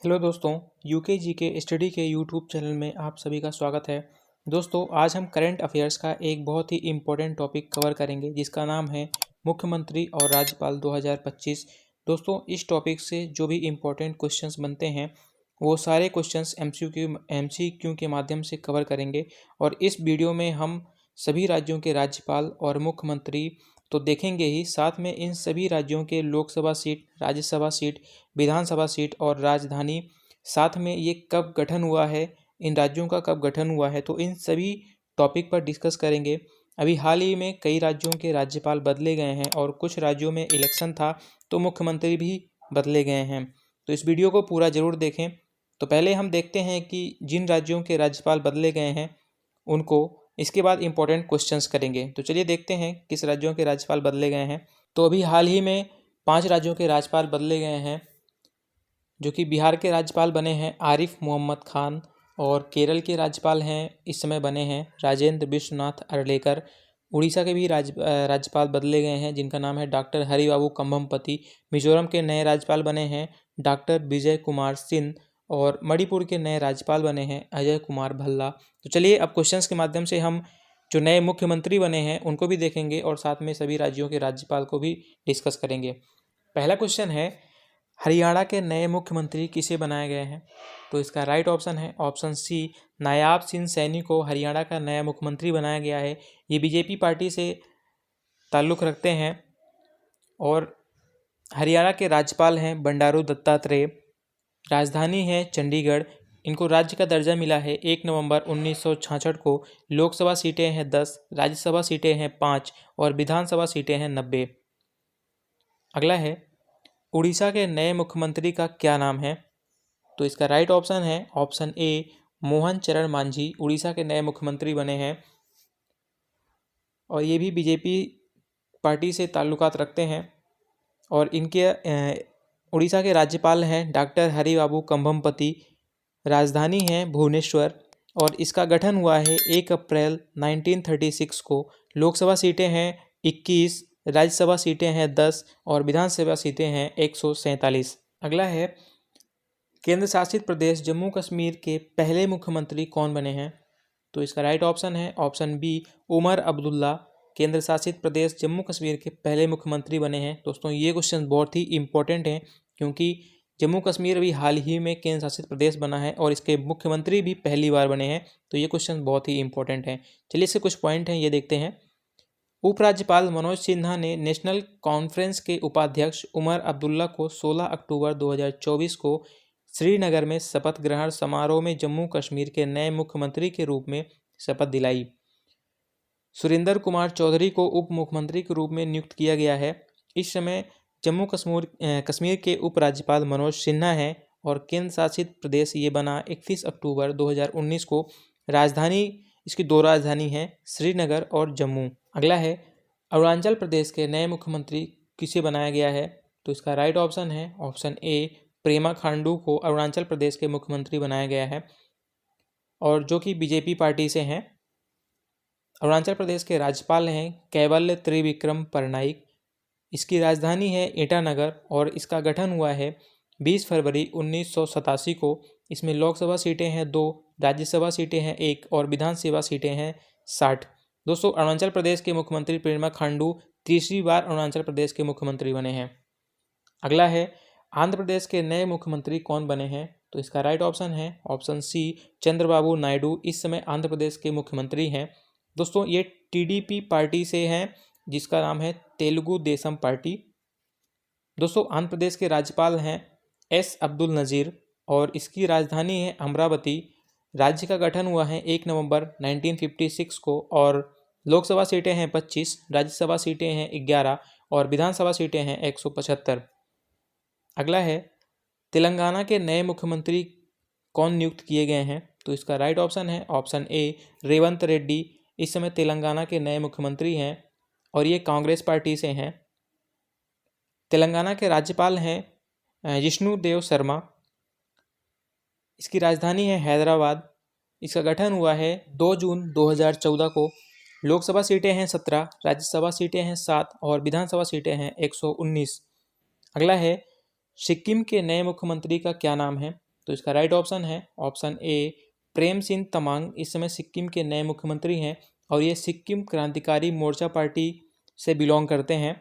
Hello दोस्तों, UK जी के study के यूट्यूब चैनल में आप सभी का स्वागत है। दोस्तों, आज हम करंट अफेयर्स का एक बहुत ही इम्पोर्टेंट टॉपिक कवर करेंगे जिसका नाम है मुख्यमंत्री और राज्यपाल 2025। दोस्तों, इस टॉपिक से जो भी इम्पोर्टेंट क्वेश्चंस बनते हैं वो सारे क्वेश्चंस एमसीक्यू के माध्यम से कवर करेंगे और इस वीडियो में हम सभी राज्यों के राज्यपाल और मुख्यमंत्री तो देखेंगे ही, साथ में इन सभी राज्यों के लोकसभा सीट, राज्यसभा सीट, विधानसभा सीट और राजधानी, साथ में ये कब गठन हुआ है, इन राज्यों का कब गठन हुआ है, तो इन सभी टॉपिक पर डिस्कस करेंगे। अभी हाल ही में कई राज्यों के राज्यपाल बदले गए हैं और कुछ राज्यों में इलेक्शन था तो मुख्यमंत्री भी बदले गए हैं। तो इस वीडियो को पूरा ज़रूर देखें। तो पहले हम देखते हैं कि जिन राज्यों के राज्यपाल बदले गए हैं उनको, इसके बाद इंपॉर्टेंट क्वेश्चंस करेंगे। तो चलिए देखते हैं किस राज्यों के राज्यपाल बदले गए हैं। तो अभी हाल ही में 5 राज्यों के राज्यपाल बदले गए हैं, जो कि बिहार के राज्यपाल बने हैं आरिफ मोहम्मद खान, और केरल के राज्यपाल हैं इस समय बने हैं राजेंद्र विश्वनाथ अर्लेकर। उड़ीसा के भी राज्यपाल बदले गए हैं जिनका नाम है डॉक्टर हरिबाबू कंभमपति। मिजोरम के नए राज्यपाल बने हैं डॉक्टर विजय कुमार सिंह, और मणिपुर के नए राज्यपाल बने हैं अजय कुमार भल्ला। तो चलिए अब क्वेश्चंस के माध्यम से हम जो नए मुख्यमंत्री बने हैं उनको भी देखेंगे और साथ में सभी राज्यों के राज्यपाल को भी डिस्कस करेंगे। पहला क्वेश्चन है, हरियाणा के नए मुख्यमंत्री किसे बनाए गए हैं? तो इसका राइट ऑप्शन है ऑप्शन सी, नायाब सिंह सैनी को हरियाणा का नया मुख्यमंत्री बनाया गया है। ये बीजेपी पार्टी से ताल्लुक़ रखते हैं और हरियाणा के राज्यपाल हैं बंडारू दत्तात्रेय। राजधानी है चंडीगढ़। इनको राज्य का दर्जा मिला है 1 नवंबर 1966 को। लोकसभा सीटें हैं 10, राज्यसभा सीटें हैं 5 और विधानसभा सीटें हैं 90। अगला है, उड़ीसा के नए मुख्यमंत्री का क्या नाम है? तो इसका राइट ऑप्शन है ऑप्शन ए, मोहन चरण मांझी उड़ीसा के नए मुख्यमंत्री बने हैं और ये भी बीजेपी पार्टी से ताल्लुकात रखते हैं। और इनके उड़ीसा के राज्यपाल हैं डॉक्टर हरिबाबू कंभमपति। राजधानी है भुवनेश्वर और इसका गठन हुआ है 1 अप्रैल 1936 को। लोकसभा सीटें हैं 21, राज्यसभा सीटें हैं 10 और विधानसभा सीटें हैं 147। अगला है, केंद्र शासित प्रदेश जम्मू कश्मीर के पहले मुख्यमंत्री कौन बने हैं? तो इसका राइट ऑप्शन है ऑप्शन बी, उमर अब्दुल्ला केंद्र शासित प्रदेश जम्मू कश्मीर के पहले मुख्यमंत्री बने हैं। दोस्तों, ये क्वेश्चन बहुत ही इंपॉर्टेंट हैं क्योंकि जम्मू कश्मीर अभी हाल ही में केंद्र शासित प्रदेश बना है और इसके मुख्यमंत्री भी पहली बार बने हैं। तो ये क्वेश्चन बहुत ही इंपॉर्टेंट हैं। चलिए इसके कुछ पॉइंट हैं, ये देखते हैं। उपराज्यपाल मनोज सिन्हा ने नेशनल कॉन्फ्रेंस के उपाध्यक्ष उमर अब्दुल्ला को 16 अक्टूबर 2024 को श्रीनगर में शपथ ग्रहण समारोह में जम्मू कश्मीर के नए मुख्यमंत्री के रूप में शपथ दिलाई। सुरेंद्र कुमार चौधरी को उप मुख्यमंत्री के रूप में नियुक्त किया गया है। इस समय जम्मू कश्मीर के उपराज्यपाल मनोज सिन्हा हैं और केंद्र शासित प्रदेश ये बना 31 अक्टूबर 2019 को। राजधानी, इसकी 2 राजधानी हैं श्रीनगर और जम्मू। अगला है, अरुणाचल प्रदेश के नए मुख्यमंत्री किसे बनाया गया है? तो इसका राइट ऑप्शन है ऑप्शन ए, प्रेमा खांडू को अरुणाचल प्रदेश के मुख्यमंत्री बनाया गया है और जो कि बीजेपी पार्टी से हैं। अरुणाचल प्रदेश के राज्यपाल हैं कैवल्य त्रिविक्रम परनाइक। इसकी राजधानी है ईटानगर और इसका गठन हुआ है 20 फरवरी 1987 को। इसमें लोकसभा सीटें हैं 2, राज्यसभा सीटें हैं 1 और विधानसभा सीटें हैं 60। दोस्तों, अरुणाचल प्रदेश के मुख्यमंत्री पेमा खांडू तीसरी बार अरुणाचल प्रदेश के मुख्यमंत्री बने हैं। अगला है, आंध्र प्रदेश के नए मुख्यमंत्री कौन बने हैं? तो इसका राइट ऑप्शन है ऑप्शन सी, चंद्रबाबू नायडू इस समय आंध्र प्रदेश के मुख्यमंत्री हैं। दोस्तों, ये टीडीपी पार्टी से हैं जिसका नाम है तेलुगु देशम पार्टी। दोस्तों, आंध्र प्रदेश के राज्यपाल हैं एस अब्दुल नज़ीर और इसकी राजधानी है अमरावती। राज्य का गठन हुआ है 1 नवंबर 1956 को और लोकसभा सीटें हैं 25, राज्यसभा सीटें हैं 11 और विधानसभा सीटें हैं 175। अगला है, तेलंगाना के नए मुख्यमंत्री कौन नियुक्त किए गए हैं? तो इसका राइट ऑप्शन है ऑप्शन ए, रेवंत रेड्डी इस समय तेलंगाना के नए मुख्यमंत्री हैं और ये कांग्रेस पार्टी से हैं। तेलंगाना के राज्यपाल हैं जिष्णु देव शर्मा। इसकी राजधानी है हैदराबाद। इसका गठन हुआ है 2 जून 2014 को। लोकसभा सीटें हैं 17, राज्यसभा सीटें हैं 7 और विधानसभा सीटें हैं 119। अगला है, सिक्किम के नए मुख्यमंत्री का क्या नाम है? तो इसका राइट ऑप्शन है ऑप्शन ए प्रेम सिंह तमांग इस समय सिक्किम के नए मुख्यमंत्री हैं और ये सिक्किम क्रांतिकारी मोर्चा पार्टी से बिलोंग करते हैं।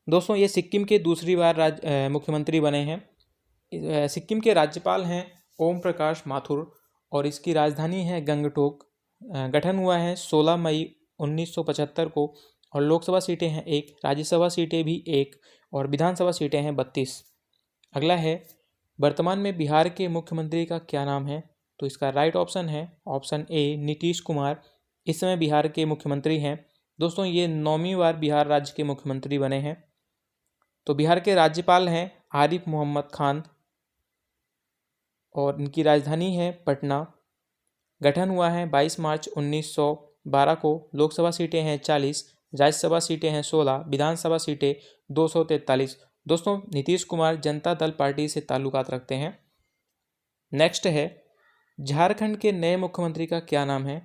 दोस्तों ये सिक्किम के दूसरी बार मुख्यमंत्री बने हैं। सिक्किम के राज्यपाल हैं ओम प्रकाश माथुर और इसकी राजधानी है गंगटोक। गठन हुआ है 16 मई 1975 को और लोकसभा सीटें हैं 1, राज्यसभा सीटें भी 1 और विधानसभा सीटें हैं 32। अगला है वर्तमान में बिहार के मुख्यमंत्री का क्या नाम है? तो इसका राइट ऑप्शन है ऑप्शन ए नीतीश कुमार। इस समय बिहार के मुख्यमंत्री हैं। दोस्तों ये 9वीं बार बिहार राज्य के मुख्यमंत्री बने हैं। तो बिहार के राज्यपाल हैं आरिफ मोहम्मद खान और इनकी राजधानी है पटना। गठन हुआ है 22 मार्च 1912 को। लोकसभा सीटें हैं 40, राज्यसभा सीटें हैं 16, विधानसभा सीटें 243। दोस्तों नीतीश कुमार जनता दल पार्टी से ताल्लुकात रखते हैं। नेक्स्ट है झारखंड के नए मुख्यमंत्री का क्या नाम है?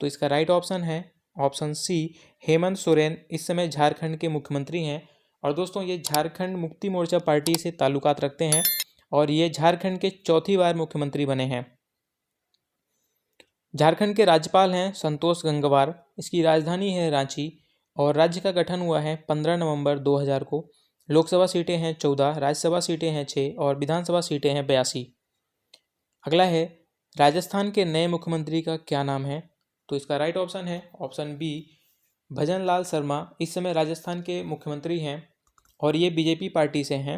तो इसका राइट ऑप्शन है ऑप्शन सी हेमंत सोरेन। इस समय झारखंड के मुख्यमंत्री हैं और दोस्तों ये झारखंड मुक्ति मोर्चा पार्टी से ताल्लुकात रखते हैं और ये झारखंड के चौथी बार मुख्यमंत्री बने हैं। झारखंड के राज्यपाल हैं संतोष गंगवार। इसकी राजधानी है रांची और राज्य का गठन हुआ है 15 नवंबर 2000 को। लोकसभा सीटें हैं 14, राज्यसभा सीटें हैं 6 और विधानसभा सीटें हैं 82। अगला है राजस्थान के नए मुख्यमंत्री का क्या नाम है? तो इसका राइट ऑप्शन है ऑप्शन बी भजन लाल शर्मा। इस समय राजस्थान के मुख्यमंत्री हैं और ये बीजेपी पार्टी से हैं।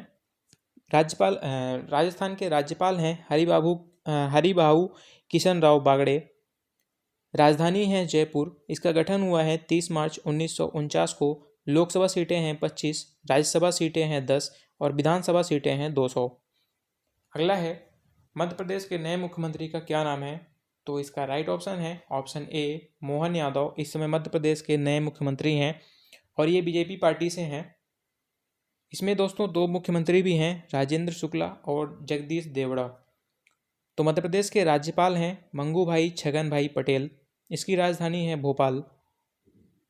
राजस्थान के राज्यपाल हैं हरिबाबू किशन राव बागड़े। राजधानी है जयपुर। इसका गठन हुआ है 30 मार्च 1949 को। लोकसभा सीटें हैं 25, राज्यसभा सीटें हैं 10 और विधानसभा सीटें हैं 200। अगला है मध्य प्रदेश के नए मुख्यमंत्री का क्या नाम है? तो इसका राइट ऑप्शन है ऑप्शन ए मोहन यादव। इस समय मध्य प्रदेश के नए मुख्यमंत्री हैं और ये बीजेपी पार्टी से हैं। इसमें दोस्तों 2 मुख्यमंत्री भी हैं, राजेंद्र शुक्ला और जगदीश देवड़ा। तो मध्य प्रदेश के राज्यपाल हैं मंगू भाई छगन भाई पटेल। इसकी राजधानी है भोपाल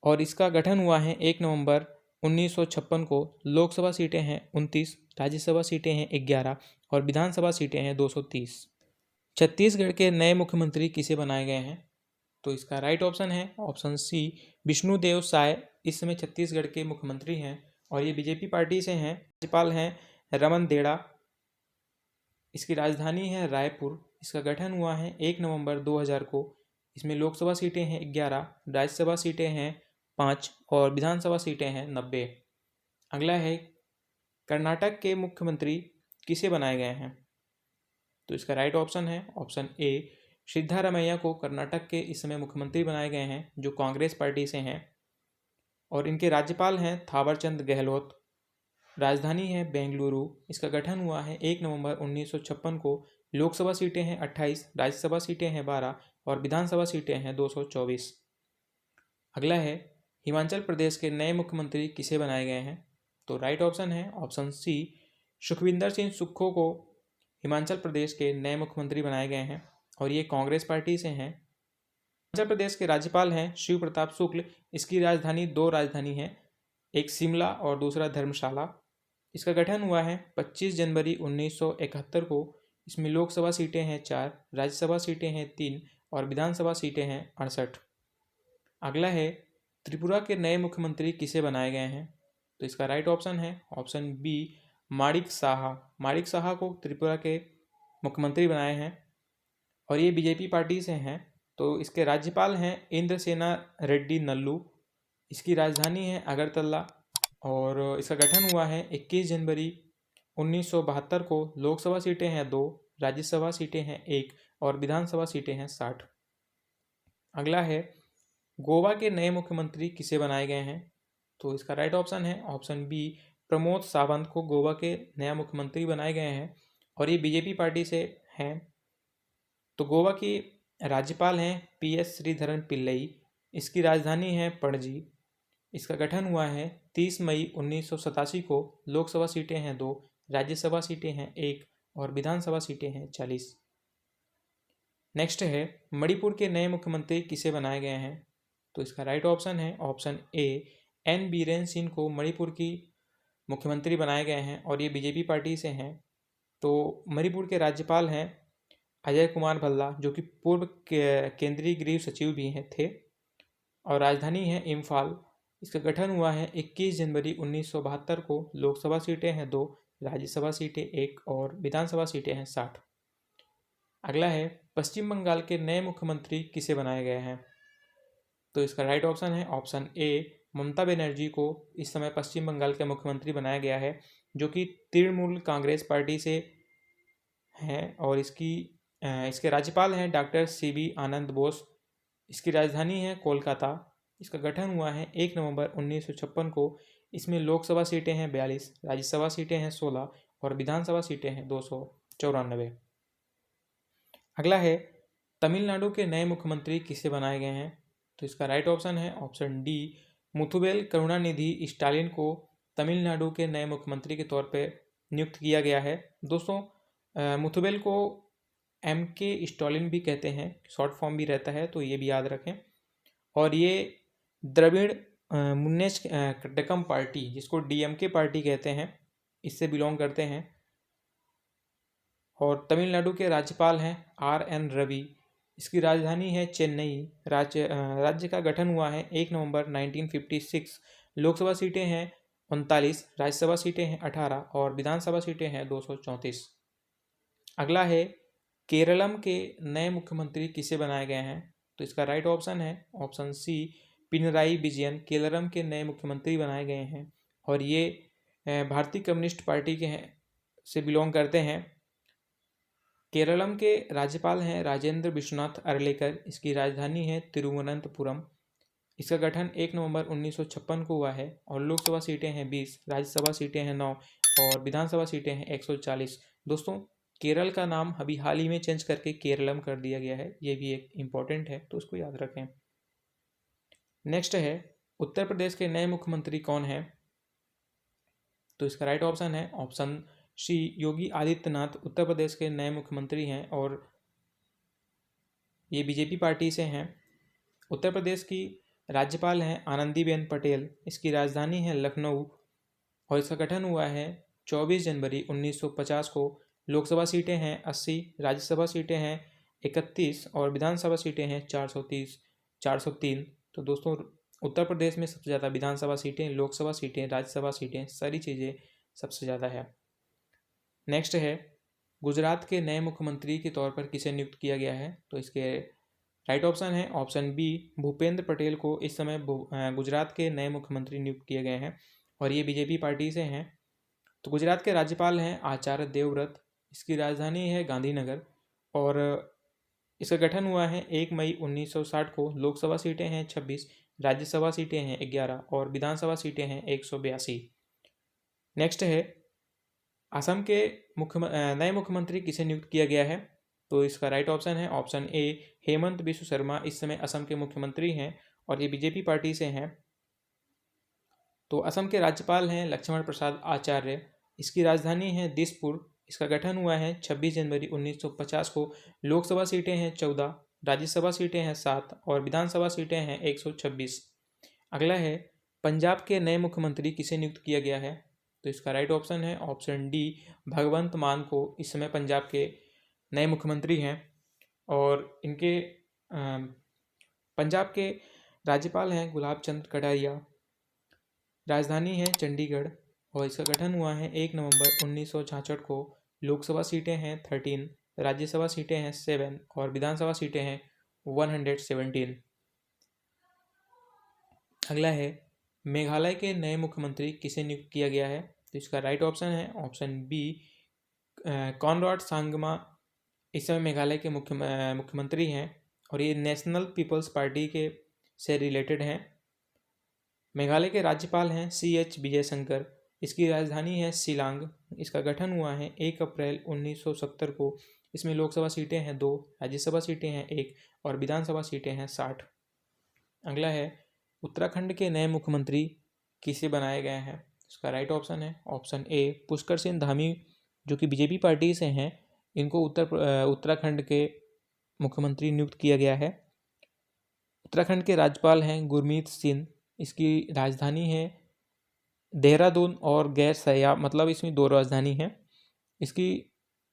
और इसका गठन हुआ है 1 नवंबर 1956 को। लोकसभा सीटें हैं 29, राज्यसभा सीटें हैं 11 और विधानसभा सीटें हैं 230। छत्तीसगढ़ के नए मुख्यमंत्री किसे बनाए गए हैं? तो इसका राइट ऑप्शन है ऑप्शन सी विष्णुदेव साय। इस समय छत्तीसगढ़ के मुख्यमंत्री हैं और ये बीजेपी पार्टी से हैं। राज्यपाल हैं रमन देड़ा। इसकी राजधानी है रायपुर। इसका गठन हुआ है 1 नवंबर 2000 को। इसमें लोकसभा सीटें हैं 11, राज्यसभा सीटें हैं 5 और विधानसभा सीटें हैं 90। अगला है कर्नाटक के मुख्यमंत्री किसे बनाए गए हैं? तो इसका राइट ऑप्शन है ऑप्शन ए सिद्धारमैया को कर्नाटक के इस समय मुख्यमंत्री बनाए गए हैं जो कांग्रेस पार्टी से हैं और इनके राज्यपाल हैं थावरचंद गहलोत। राजधानी है बेंगलुरु। इसका गठन हुआ है 1 नवंबर 1956 को। लोकसभा सीटें हैं 28, राज्यसभा सीटें हैं 12 और विधानसभा सीटें हैं 224। अगला है हिमाचल प्रदेश के नए मुख्यमंत्री किसे बनाए गए हैं? तो राइट ऑप्शन है ऑप्शन सी सुखविंदर सिंह सुक्खू को हिमाचल प्रदेश के नए मुख्यमंत्री बनाए गए हैं और ये कांग्रेस पार्टी से हैं। हिमाचल प्रदेश के राज्यपाल हैं शिव प्रताप शुक्ल। इसकी राजधानी 2 राजधानी हैं, एक शिमला और दूसरा धर्मशाला। इसका गठन हुआ है 25 जनवरी 1971 को। इसमें लोकसभा सीटें हैं 4, राज्यसभा सीटें हैं 3 और विधानसभा सीटें हैं 68। अगला है त्रिपुरा के नए मुख्यमंत्री किसे बनाए गए हैं? तो इसका राइट ऑप्शन है ऑप्शन बी माणिक साहा। माणिक साहा को त्रिपुरा के मुख्यमंत्री बनाए हैं और ये बीजेपी पार्टी से हैं। तो इसके राज्यपाल हैं इंद्रसेना रेड्डी नल्लू। इसकी राजधानी है अगरतला और इसका गठन हुआ है 21 जनवरी 1972 को। लोकसभा सीटें हैं 2, राज्यसभा सीटें हैं 1 और विधानसभा सीटें हैं 60। अगला है गोवा के नए मुख्यमंत्री किसे बनाए गए हैं? तो इसका राइट ऑप्शन है ऑप्शन बी प्रमोद सावंत को गोवा के नया मुख्यमंत्री बनाए गए हैं और ये बीजेपी पार्टी से हैं। तो गोवा की राज्यपाल हैं PS श्रीधरन पिल्लई। इसकी राजधानी है पणजी। इसका गठन हुआ है 30 मई 1987 को। लोकसभा सीटें हैं 2, राज्यसभा सीटें हैं 1 और विधानसभा सीटें हैं 40। नेक्स्ट है मणिपुर के नए मुख्यमंत्री किसे बनाए गए हैं? तो इसका राइट ऑप्शन है option A N Biren Singh को मणिपुर की मुख्यमंत्री बनाए गए हैं और ये बीजेपी पार्टी से हैं। तो मणिपुर के राज्यपाल हैं अजय कुमार भल्ला, जो कि पूर्व केंद्रीय गृह सचिव भी हैं थे, और राजधानी है इम्फाल। इसका गठन हुआ है 21 जनवरी 1972 को। लोकसभा सीटें हैं 2, राज्यसभा सीटें 1 और विधानसभा सीटें हैं 60। अगला है पश्चिम बंगाल के नए मुख्यमंत्री किसे बनाए गए हैं? तो इसका राइट ऑप्शन है ऑप्शन ए, ममता बनर्जी को इस समय पश्चिम बंगाल के मुख्यमंत्री बनाया गया है, जो कि तृणमूल कांग्रेस पार्टी से हैं, और इसके राज्यपाल हैं डॉक्टर सीबी आनंद बोस। इसकी राजधानी है कोलकाता। इसका गठन हुआ है 1 नवंबर 1956 को। इसमें लोकसभा सीटें हैं 42, राज्यसभा सीटें हैं 16 और विधानसभा सीटें हैं 294। अगला है तमिलनाडु के नए मुख्यमंत्री किसे बनाए गए हैं? तो इसका राइट ऑप्शन है option D, Muthuvel Karunanidhi Stalin को तमिलनाडु के नए मुख्यमंत्री के तौर पर नियुक्त किया गया है। दोस्तों, मुथुवेल को MK स्टालिन भी कहते हैं, शॉर्ट फॉर्म भी रहता है, तो ये भी याद रखें। और ये द्रविड़ मुन्नेच कट्टकम पार्टी, जिसको DMK पार्टी कहते हैं, इससे बिलोंग करते हैं। और तमिलनाडु के राज्यपाल हैं RN रवि। इसकी राजधानी है चेन्नई। राज्य का गठन हुआ है 1 नवंबर 1956। लोकसभा सीटें हैं 39, राज्यसभा सीटें हैं 18 और विधानसभा सीटें हैं 234। अगला है केरलम के नए मुख्यमंत्री किसे बनाए गए हैं? तो इसका राइट ऑप्शन है ऑप्शन सी, पिनराई विजयन केरलम के नए मुख्यमंत्री बनाए गए हैं, और ये भारतीय कम्युनिस्ट पार्टी के से बिलोंग करते हैं। केरलम के राज्यपाल हैं राजेंद्र विश्वनाथ अरलेकर। इसकी राजधानी है तिरुवनंतपुरम। इसका गठन 1 नवंबर 1956 को हुआ है, और लोकसभा सीटें हैं 20, राज्यसभा सीटें हैं 9 और विधानसभा सीटें हैं 140। दोस्तों, केरल का नाम अभी हाल ही में चेंज करके केरलम कर दिया गया है, ये भी एक इम्पॉर्टेंट है, तो उसको याद रखें। नेक्स्ट है उत्तर प्रदेश के नए मुख्यमंत्री कौन है? तो इसका राइट ऑप्शन है ऑप्शन सी, योगी आदित्यनाथ उत्तर प्रदेश के नए मुख्यमंत्री हैं, और ये बीजेपी पार्टी से हैं। उत्तर प्रदेश की राज्यपाल हैं आनंदीबेन पटेल। इसकी राजधानी है लखनऊ, और इसका गठन हुआ है 24 जनवरी 1950 को। लोकसभा सीटें हैं 80, राज्यसभा सीटें हैं 31 और विधानसभा सीटें हैं 403। तो दोस्तों, उत्तर प्रदेश में सबसे ज़्यादा विधानसभा सीटें, लोकसभा सीटें, राज्यसभा सीटें, सारी चीज़ें सबसे ज़्यादा है। नेक्स्ट है गुजरात के नए मुख्यमंत्री के तौर पर किसे नियुक्त किया गया है? तो इसके राइट ऑप्शन है ऑप्शन बी, भूपेंद्र पटेल को इस समय गुजरात के नए मुख्यमंत्री नियुक्त किए गए हैं, और ये बीजेपी पार्टी से हैं। तो गुजरात के राज्यपाल हैं आचार्य देवव्रत। इसकी राजधानी है गांधीनगर, और इसका गठन हुआ है 1 मई 1960 को। लोकसभा सीटें हैं 26, राज्यसभा सीटें हैं 11 और विधानसभा सीटें हैं 182। नेक्स्ट है असम के नए मुख्यमंत्री किसे नियुक्त किया गया है? तो इसका राइट ऑप्शन है ऑप्शन ए, हेमंत बिस्व शर्मा इस समय असम के मुख्यमंत्री हैं, और ये बीजेपी पार्टी से हैं। तो असम के राज्यपाल हैं लक्ष्मण प्रसाद आचार्य। इसकी राजधानी है दिसपुर। इसका गठन हुआ है 26 जनवरी 1950 को। लोकसभा सीटें हैं 14, राज्यसभा सीटें हैं 7 और विधानसभा सीटें हैं 126। अगला है पंजाब के नए मुख्यमंत्री किसे नियुक्त किया गया है? तो इसका राइट ऑप्शन है ऑप्शन डी, भगवंत मान को इस समय पंजाब के नए मुख्यमंत्री हैं, और इनके पंजाब के राज्यपाल हैं गुलाब चंद कटारिया। राजधानी है चंडीगढ़, और इसका गठन हुआ है 1 नवंबर 1966 को। लोकसभा सीटें हैं 13, राज्यसभा सीटें हैं 7 और विधानसभा सीटें हैं 117। अगला है मेघालय के नए मुख्यमंत्री किसे नियुक्त किया गया है? तो इसका राइट ऑप्शन है ऑप्शन बी, कॉनराड सांगमा इस समय मेघालय के मुख्यमंत्री हैं, और ये नेशनल पीपल्स पार्टी के से रिलेटेड हैं। मेघालय के राज्यपाल हैं CH विजयशंकर। इसकी राजधानी है शिलांग। इसका गठन हुआ है 1 अप्रैल 1970 को। इसमें लोकसभा सीटें हैं 2, राज्यसभा सीटें हैं 1 और विधानसभा सीटें हैं 60। अगला है उत्तराखंड के नए मुख्यमंत्री किसे बनाए गए हैं? इसका राइट ऑप्शन है ऑप्शन ए, पुष्कर सिंह धामी, जो कि बीजेपी पार्टी से हैं। इनको उत्तराखंड के मुख्यमंत्री नियुक्त किया गया है। उत्तराखंड के राज्यपाल हैं गुरमीत सिंह। इसकी राजधानी है देहरादून और गैर सया, मतलब इसमें 2 राजधानी हैं। इसकी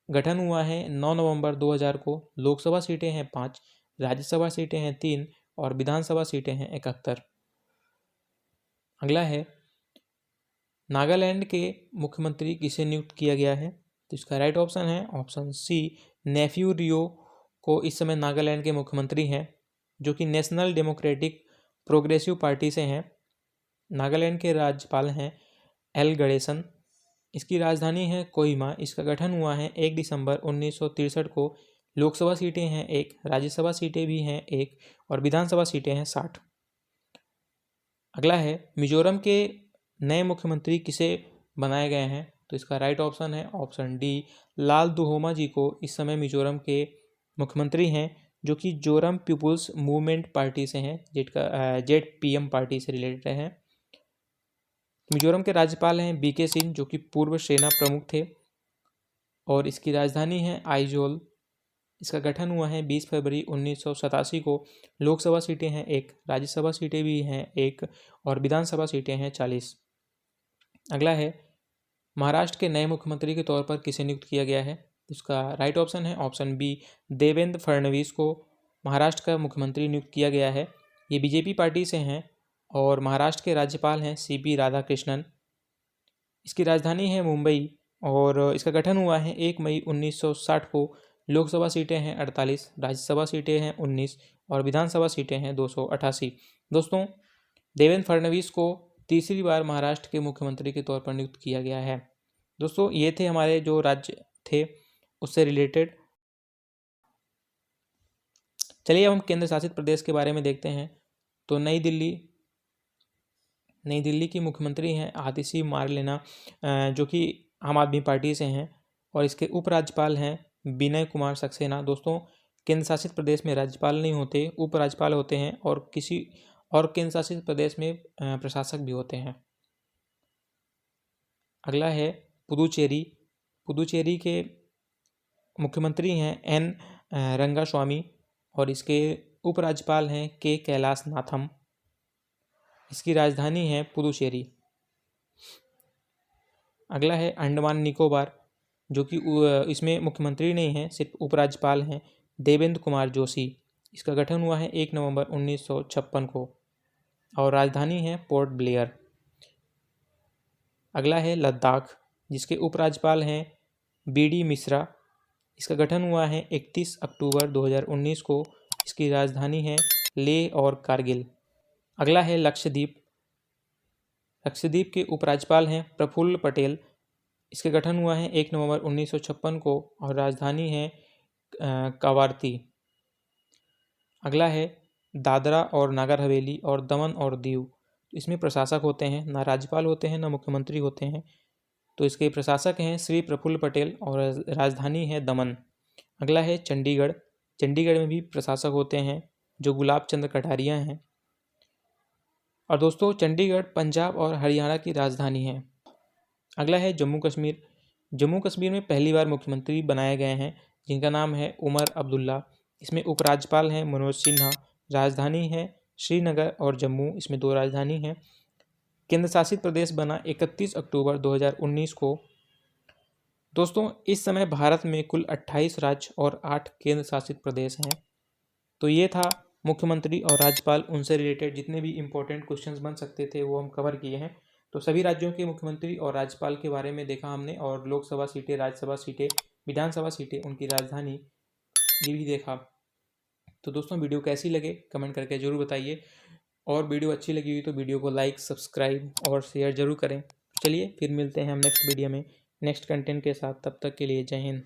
गठन हुआ है 9 नवंबर 2000 को। लोकसभा सीटें हैं 5, राज्यसभा सीटें हैं 3 और विधानसभा सीटें हैं 71। अगला है नागालैंड के मुख्यमंत्री किसे नियुक्त किया गया है? तो इसका राइट ऑप्शन है ऑप्शन सी, नेफ्यू रियो को इस समय नागालैंड के मुख्यमंत्री हैं, जो कि नेशनल डेमोक्रेटिक प्रोग्रेसिव पार्टी से हैं। नागालैंड के राज्यपाल हैं एल गणेशन। इसकी राजधानी है कोहिमा। इसका गठन हुआ है 1 दिसंबर 1963 को। लोकसभा सीटें हैं 1, राज्यसभा सीटें भी हैं 1 और विधानसभा सीटें हैं 60। अगला है मिजोरम के नए मुख्यमंत्री किसे बनाए गए हैं? तो इसका राइट ऑप्शन है ऑप्शन डी, लाल दुहोमा जी को इस समय मिजोरम के मुख्यमंत्री हैं, जो कि जोरम पीपुल्स मूवमेंट पार्टी से हैं, जेड-पीएम पार्टी से रिलेटेड हैं। मिजोरम के राज्यपाल हैं बीके सिंह, जो कि पूर्व सेना प्रमुख थे और इसकी राजधानी है आइजोल। इसका गठन हुआ है 20 फरवरी 1987 को। लोकसभा सीटें हैं 1, राज्यसभा सीटें भी हैं 1 और विधानसभा सीटें हैं 40। अगला है महाराष्ट्र के नए मुख्यमंत्री के तौर पर किसे नियुक्त किया गया है? इसका राइट ऑप्शन है ऑप्शन बी, देवेंद्र फडणवीस को महाराष्ट्र का मुख्यमंत्री नियुक्त किया गया है। ये बीजेपी पार्टी से हैं और महाराष्ट्र के राज्यपाल हैं सीपी राधाकृष्णन। इसकी राजधानी है मुंबई और इसका गठन हुआ है 1 मई 1960 को। लोकसभा सीटें हैं 48, राज्यसभा सीटें हैं 19 और विधानसभा सीटें हैं 288। दोस्तों, देवेंद्र फडणवीस को तीसरी बार महाराष्ट्र के मुख्यमंत्री के तौर पर नियुक्त किया गया है। दोस्तों, ये थे हमारे जो राज्य थे उससे रिलेटेड। चलिए अब हम केंद्र शासित प्रदेश के बारे में देखते हैं। तो नई दिल्ली की मुख्यमंत्री हैं आतिशी मारलेना, जो कि आम आदमी पार्टी से हैं और इसके उपराज्यपाल हैं विनय कुमार सक्सेना। दोस्तों, केंद्र शासित प्रदेश में राज्यपाल नहीं होते, उपराज्यपाल होते हैं और केंद्र शासित प्रदेश में प्रशासक भी होते हैं। अगला है पुदुचेरी के मुख्यमंत्री हैं एन रंगास्वामी और इसके उपराज्यपाल हैं के कैलाशनाथम। इसकी राजधानी है पुदुचेरी। अगला है अंडमान निकोबार, जो कि इसमें मुख्यमंत्री नहीं है, सिर्फ उपराज्यपाल हैं देवेंद्र कुमार जोशी। इसका गठन हुआ है 1 नवंबर 1956 को और राजधानी है पोर्ट ब्लेयर। अगला है लद्दाख, जिसके उपराज्यपाल हैं बीडी मिश्रा। इसका गठन हुआ है 31 अक्टूबर 2019 को। इसकी राजधानी है लेह और कारगिल। अगला है लक्षद्वीप के उपराज्यपाल हैं प्रफुल्ल पटेल। इसका गठन हुआ है 1 नवंबर 1956 को और राजधानी है कवारती। अगला है दादरा और नागर हवेली और दमन और दीव। इसमें प्रशासक होते हैं, ना राज्यपाल होते हैं ना मुख्यमंत्री होते हैं। तो इसके प्रशासक हैं श्री प्रफुल्ल पटेल और राजधानी है दमन। अगला है चंडीगढ़ में भी प्रशासक होते हैं जो गुलाब चंद कटारिया हैं। और दोस्तों, चंडीगढ़ पंजाब और हरियाणा की राजधानी है। अगला है जम्मू कश्मीर में पहली बार मुख्यमंत्री बनाए गए हैं, जिनका नाम है उमर अब्दुल्ला। इसमें उपराज्यपाल हैं मनोज सिन्हा। राजधानी है श्रीनगर और जम्मू, इसमें 2 राजधानी हैं। केंद्र शासित प्रदेश बना 31 अक्टूबर 2019 को। दोस्तों, इस समय भारत में कुल 28 राज्य और 8 केंद्र शासित प्रदेश हैं। तो ये था मुख्यमंत्री और राज्यपाल, उनसे रिलेटेड जितने भी इम्पोर्टेंट क्वेश्चंस बन सकते थे वो हम कवर किए हैं। तो सभी राज्यों के मुख्यमंत्री और राज्यपाल के बारे में देखा हमने और लोकसभा सीटें, राज्यसभा सीटें, विधानसभा सीटें, उनकी राजधानी ये भी देखा। तो दोस्तों, वीडियो कैसी लगे कमेंट करके ज़रूर बताइए और वीडियो अच्छी लगी हुई तो वीडियो को लाइक, सब्सक्राइब और शेयर ज़रूर करें। चलिए फिर मिलते हैं हम नेक्स्ट वीडियो में नेक्स्ट कंटेंट के साथ। तब तक के लिए जय हिंद।